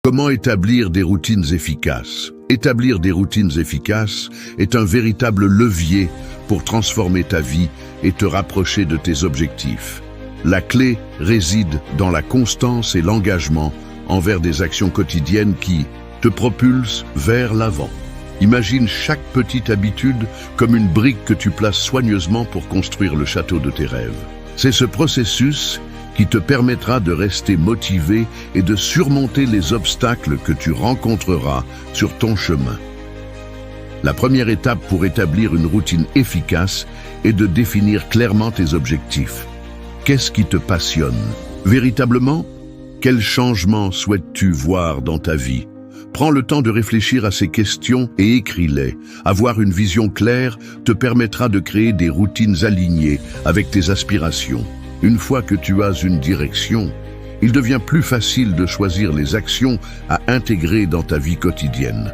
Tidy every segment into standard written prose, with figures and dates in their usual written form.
Comment établir des routines efficaces? Établir des routines efficaces est un véritable levier pour transformer ta vie et te rapprocher de tes objectifs. La clé réside dans la constance et l'engagement envers des actions quotidiennes qui te propulsent vers l'avant. Imagine chaque petite habitude comme une brique que tu places soigneusement pour construire le château de tes rêves. C'est ce processus qui te permettra de rester motivé et de surmonter les obstacles que tu rencontreras sur ton chemin. La première étape pour établir une routine efficace est de définir clairement tes objectifs. Qu'est-ce qui te passionne? Véritablement, quel changement souhaites-tu voir dans ta vie? Prends le temps de réfléchir à ces questions et écris-les. Avoir une vision claire te permettra de créer des routines alignées avec tes aspirations. Une fois que tu as une direction, il devient plus facile de choisir les actions à intégrer dans ta vie quotidienne.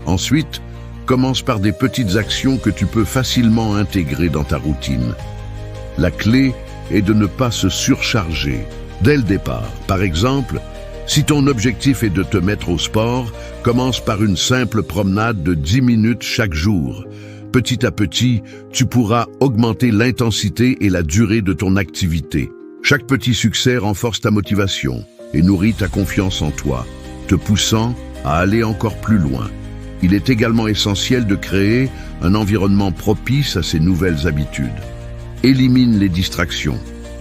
Ensuite, commence par des petites actions que tu peux facilement intégrer dans ta routine. La clé est de ne pas se surcharger dès le départ. Par exemple, si ton objectif est de te mettre au sport, commence par une simple promenade de 10 minutes chaque jour. Petit à petit, tu pourras augmenter l'intensité et la durée de ton activité. Chaque petit succès renforce ta motivation et nourrit ta confiance en toi, te poussant à aller encore plus loin. Il est également essentiel de créer un environnement propice à ces nouvelles habitudes. Élimine les distractions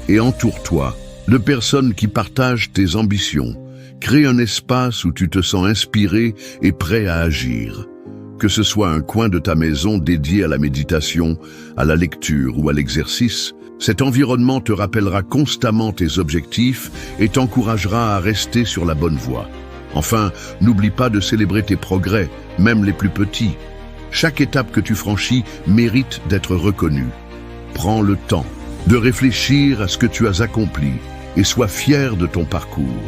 et entoure-toi de personnes qui partagent tes ambitions. Crée un espace où tu te sens inspiré et prêt à agir. Que ce soit un coin de ta maison dédié à la méditation, à la lecture ou à l'exercice, cet environnement te rappellera constamment tes objectifs et t'encouragera à rester sur la bonne voie. Enfin, n'oublie pas de célébrer tes progrès, même les plus petits. Chaque étape que tu franchis mérite d'être reconnue. Prends le temps de réfléchir à ce que tu as accompli et sois fier de ton parcours.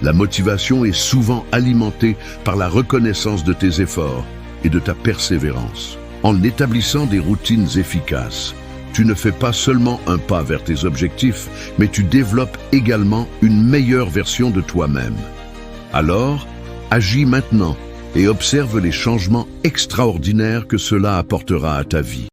La motivation est souvent alimentée par la reconnaissance de tes efforts et de ta persévérance. En établissant des routines efficaces, tu ne fais pas seulement un pas vers tes objectifs, mais tu développes également une meilleure version de toi-même. Alors, agis maintenant et observe les changements extraordinaires que cela apportera à ta vie.